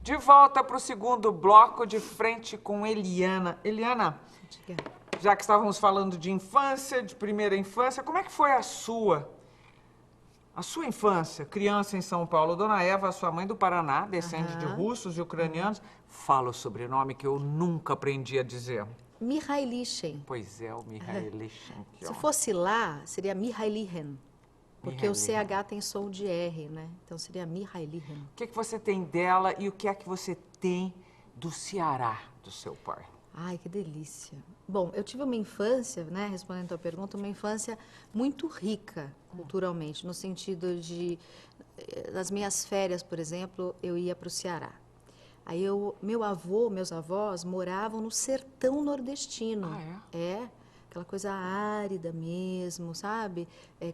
De volta para o segundo bloco, de frente com Eliana. Eliana, já que estávamos falando de infância, de primeira infância, como é que foi a sua infância? Criança em São Paulo. Dona Eva, sua mãe do Paraná, descende de russos e ucranianos. Fala o sobrenome que eu nunca aprendi a dizer. Mihailishen. Pois é, o Mihailishen. Se fosse lá, seria Mihailihen. Porque o CH tem som de R, né? Então seria Mihailihen. O que você tem dela e o que é que você tem do Ceará, do seu pai? Ai, que delícia. Bom, eu tive uma infância, né, respondendo a tua pergunta, uma infância muito rica culturalmente, no sentido de, nas minhas férias, por exemplo, eu ia para o Ceará. Aí meus avós moravam no sertão nordestino. Ah, é? Aquela coisa árida mesmo, sabe?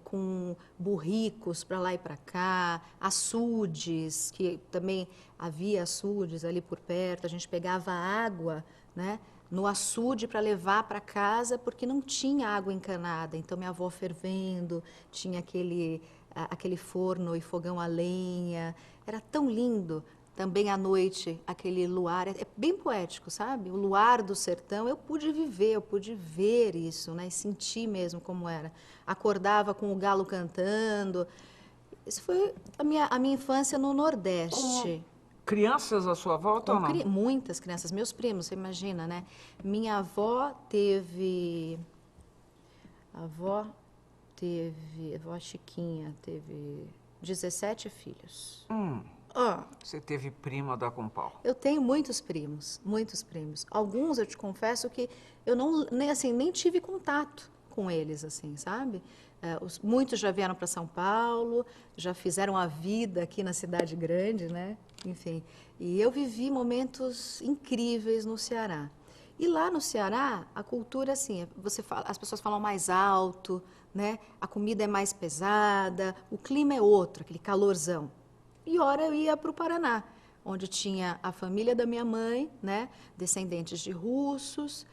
Com burricos para lá e para cá, açudes, que também havia açudes ali por perto, a gente pegava água, né, no açude para levar para casa, porque não tinha água encanada. Então, minha avó fervendo, tinha aquele forno e fogão a lenha, era tão lindo. Também à noite, aquele luar, é bem poético, sabe? O luar do sertão, eu pude viver, eu pude ver isso, né? E sentir mesmo como era. Acordava com o galo cantando. Isso foi a minha infância no Nordeste. Crianças à sua volta ou não? Muitas crianças, meus primos, você imagina, né? Minha avó teve... A avó Chiquinha teve 17 filhos. Você teve prima da Compal? Eu tenho muitos primos, muitos primos. Alguns, eu te confesso que eu não, nem tive contato com eles, assim, sabe? Muitos já vieram para São Paulo, já fizeram a vida aqui na cidade grande, né? Enfim, e eu vivi momentos incríveis no Ceará. E lá no Ceará, a cultura, assim, as pessoas falam mais alto, né? A comida é mais pesada, o clima é outro, aquele calorzão. E ora eu ia para o Paraná, onde tinha a família da minha mãe, né, descendentes de russos,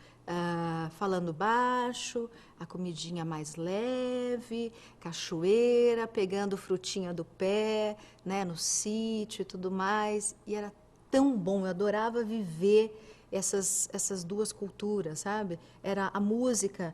falando baixo, a comidinha mais leve, cachoeira, pegando frutinha do pé, né, no sítio e tudo mais. E era tão bom, eu adorava viver essas duas culturas, sabe? Era a música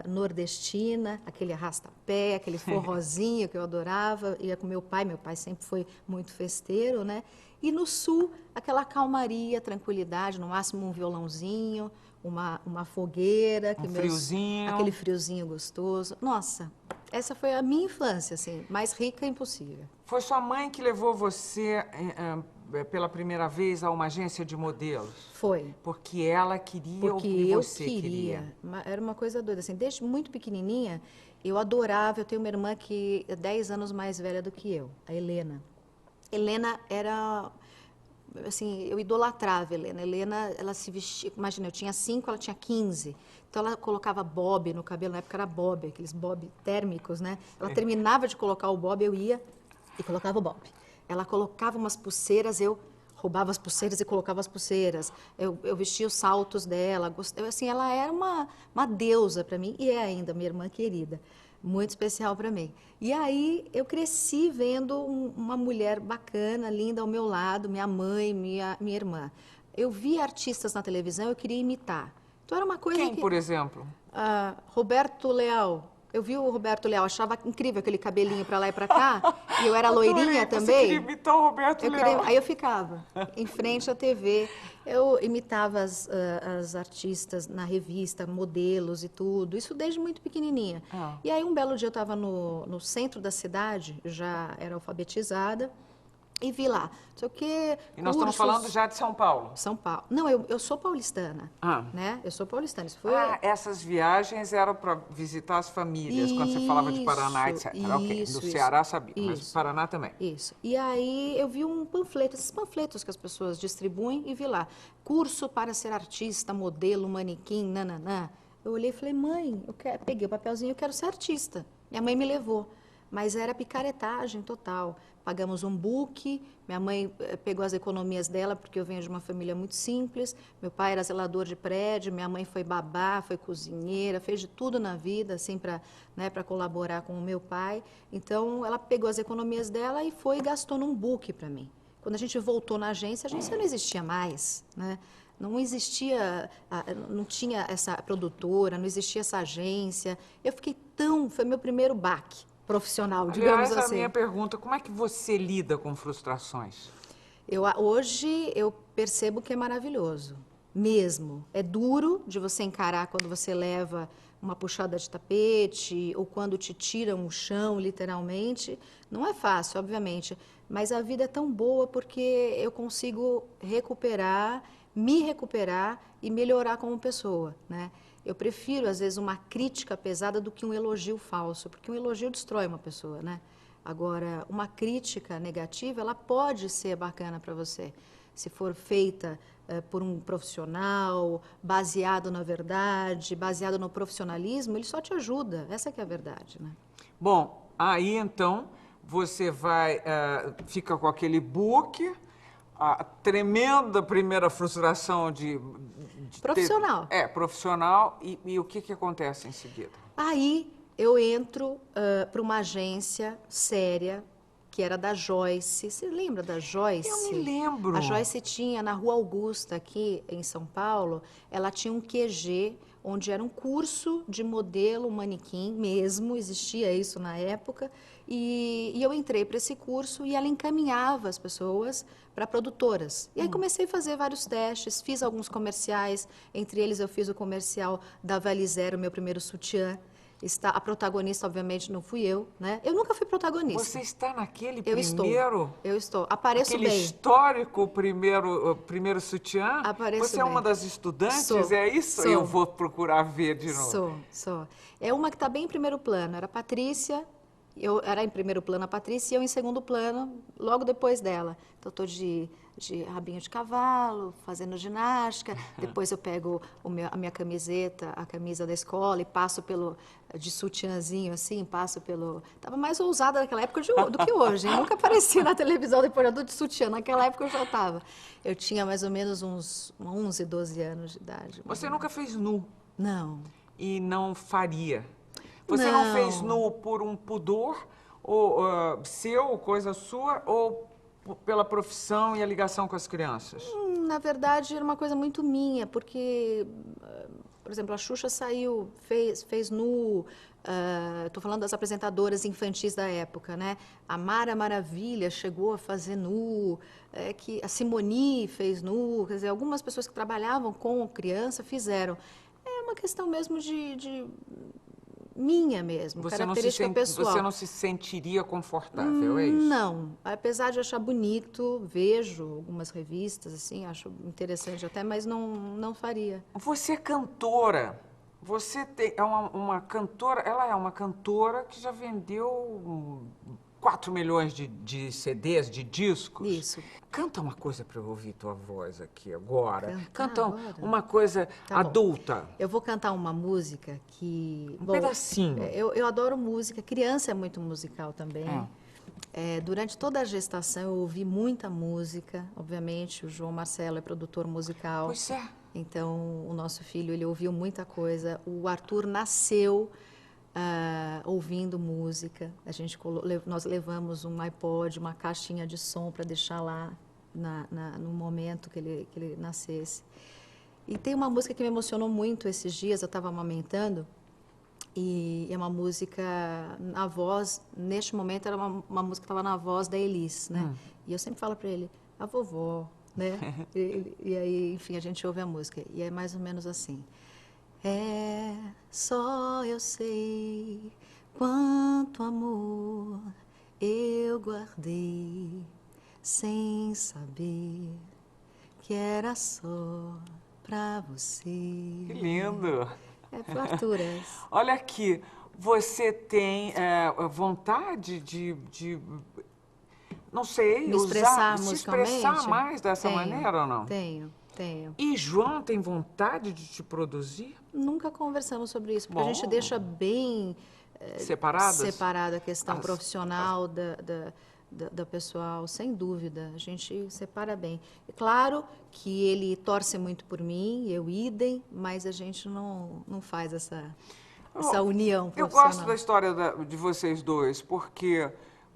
nordestina, aquele arrasta-pé, aquele forrozinho que eu adorava, ia com meu pai sempre foi muito festeiro, né? E no sul, aquela calmaria, tranquilidade, no máximo um violãozinho, uma fogueira, friozinho. Aquele friozinho gostoso. Nossa, essa foi a minha infância, assim, mais rica impossível. Foi sua mãe que levou você pela primeira vez a uma agência de modelos? Foi. Porque ela queria ou porque você queria? Era uma coisa doida, assim, desde muito pequenininha, eu adorava, eu tenho uma irmã que é 10 anos mais velha do que eu, a Helena. Helena era, assim, eu idolatrava a Helena. Helena, ela se vestia, imagina, eu tinha 5, ela tinha 15. Então ela colocava bob no cabelo, na época era bob, aqueles bob térmicos, né? Ela terminava de colocar o bob, eu ia e colocava o bob. Ela colocava umas pulseiras, eu roubava as pulseiras e colocava as pulseiras. Eu vestia os saltos dela. Assim, ela era uma deusa para mim e é ainda minha irmã querida. Muito especial para mim. E aí eu cresci vendo uma mulher bacana, linda ao meu lado, minha mãe, minha irmã. Eu via artistas na televisão, eu queria imitar. Então era uma coisa Quem, por exemplo? Roberto Leal. Eu vi o Roberto Leal, achava incrível aquele cabelinho para lá e para cá, e eu era loirinha também. Você queria imitar o Roberto Leal. Aí eu ficava em frente à TV, eu imitava as artistas na revista, modelos e tudo, isso desde muito pequenininha. E aí um belo dia eu estava no centro da cidade, eu já era alfabetizada, e vi lá, não sei o quê, E nós estamos falando já de São Paulo? São Paulo. Não, eu sou paulistana, né? Eu sou paulistana. Isso foi... essas viagens eram para visitar as famílias, quando você falava de Paraná, etc. Do Ceará, sabia, mas Paraná também. Isso. E aí eu vi um panfleto, esses panfletos que as pessoas distribuem, e vi lá, curso para ser artista, modelo, manequim, nananã. Eu olhei e falei, mãe, peguei o papelzinho, eu quero ser artista. Minha mãe me levou. Mas era picaretagem total. Pagamos um book, minha mãe pegou as economias dela, porque eu venho de uma família muito simples. Meu pai era zelador de prédio, minha mãe foi babá, foi cozinheira, fez de tudo na vida, assim, para colaborar com o meu pai. Então, ela pegou as economias dela e foi e gastou num book para mim. Quando a gente voltou na agência não existia mais, né? Não existia, não tinha essa produtora, não existia essa agência. Eu fiquei foi meu primeiro baque profissional, digamos Aliás, a assim. minha pergunta, como é que você lida com frustrações? Hoje eu percebo que é maravilhoso, mesmo. É duro de você encarar quando você leva uma puxada de tapete ou quando te tiram o chão, literalmente. Não é fácil, obviamente, mas a vida é tão boa porque eu consigo me recuperar e melhorar como pessoa, né? Eu prefiro, às vezes, uma crítica pesada do que um elogio falso, porque um elogio destrói uma pessoa, né? Agora, uma crítica negativa, ela pode ser bacana para você, se for feita por um profissional, baseado na verdade, baseado no profissionalismo, ele só te ajuda. Essa que é a verdade, né? Bom, aí então você fica com aquele book, a tremenda primeira frustração de Profissional. profissional, e o que acontece em seguida? Aí eu entro para uma agência séria, que era da Joyce. Você lembra da Joyce? Eu me lembro. A Joyce tinha, na Rua Augusta, aqui em São Paulo, ela tinha um QG, onde era um curso de modelo manequim mesmo, existia isso na época, e eu entrei para esse curso e ela encaminhava as pessoas para produtoras. E aí comecei a fazer vários testes, fiz alguns comerciais, entre eles eu fiz o comercial da Valizero, meu primeiro sutiã. A protagonista, obviamente, não fui eu, né? Eu nunca fui protagonista. Você está naquele Eu primeiro... estou. Apareço aquele bem. histórico primeiro sutiã? Apareço Você é uma bem. das estudantes, Sou, é isso? sou. Eu vou procurar ver de novo. Sou. É uma que está bem em primeiro plano. Era a Patrícia, eu era em primeiro plano a Patrícia e eu em segundo plano, logo depois dela. Então, estou de rabinho de cavalo, fazendo ginástica. Depois eu pego a minha camiseta, a camisa da escola e passo de sutiãzinho, assim, passo pelo... Estava mais ousada naquela época do que hoje, hein? Nunca apareci na televisão depois de sutiã. Naquela época eu já estava. Eu tinha mais ou menos uns 11, 12 anos de idade. Você nunca fez nu? Não. E não faria? Você não fez nu por um pudor, ou seu, coisa sua, ou pela profissão e a ligação com as crianças? Na verdade, era uma coisa muito minha, porque, por exemplo, a Xuxa fez nu, estou falando das apresentadoras infantis da época, né? A Mara Maravilha chegou a fazer nu, que a Simone fez nu, quer dizer, algumas pessoas que trabalhavam com criança fizeram. É uma questão mesmo de minha mesmo, característica pessoal. Você não se sentiria confortável, é isso? Não, apesar de achar bonito, vejo algumas revistas, assim, acho interessante até, mas não faria. Você é cantora, é uma cantora, ela é uma cantora que já vendeu 4 milhões de CDs, de discos. Isso. Canta uma coisa para eu ouvir tua voz aqui agora. Canta agora? uma coisa adulta. Bom. Eu vou cantar uma música que... Um pedacinho. Eu adoro música, criança é muito musical também. Durante toda a gestação eu ouvi muita música, obviamente o João Marcelo é produtor musical. Pois é. Então o nosso filho, ele ouviu muita coisa. O Arthur nasceu ouvindo música. Nós levamos um iPod, uma caixinha de som para deixar lá no momento que ele nascesse. E tem uma música que me emocionou muito esses dias, eu estava amamentando, e é uma música na voz, neste momento era uma música que estava na voz da Elis, né? E eu sempre falo para ele, a vovó, né? e aí, enfim, a gente ouve a música, e é mais ou menos assim. Só eu sei quanto amor eu guardei, sem saber que era só pra você. Que lindo! É pro Arthur. Olha aqui, você tem vontade não sei, me expressar se musicalmente? expressar mais dessa maneira ou não? Tenho. E João tem vontade de te produzir? Nunca conversamos sobre isso, porque a gente deixa bem separada a questão profissional da pessoal, sem dúvida. A gente separa bem. É claro que ele torce muito por mim, eu idem, mas a gente não faz essa união profissional. Eu gosto da história de vocês dois, porque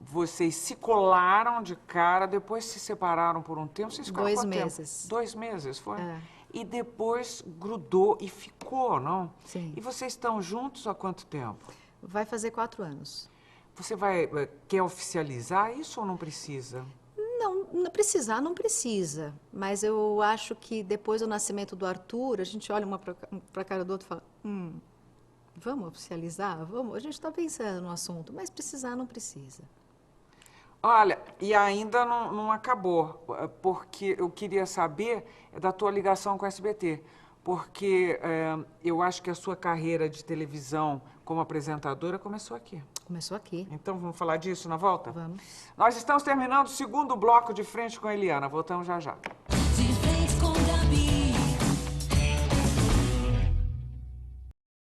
vocês se colaram de cara, depois se separaram por um tempo. Vocês ficaram 2 quanto tempo? meses. 2 meses, foi? É. E depois grudou e ficou, não? Sim. E vocês estão juntos há quanto tempo? Vai fazer 4 anos. Você quer oficializar isso ou não precisa? Não precisar, não precisa. Mas eu acho que depois do nascimento do Arthur, a gente olha uma para a cara do outro e fala, vamos oficializar? Vamos? A gente está pensando no assunto, mas precisar não precisa. Olha, e ainda não acabou, porque eu queria saber da tua ligação com o SBT, porque eu acho que a sua carreira de televisão como apresentadora começou aqui. Começou aqui. Então vamos falar disso na volta? Vamos. Nós estamos terminando o segundo bloco de Frente com a Eliana, voltamos já já.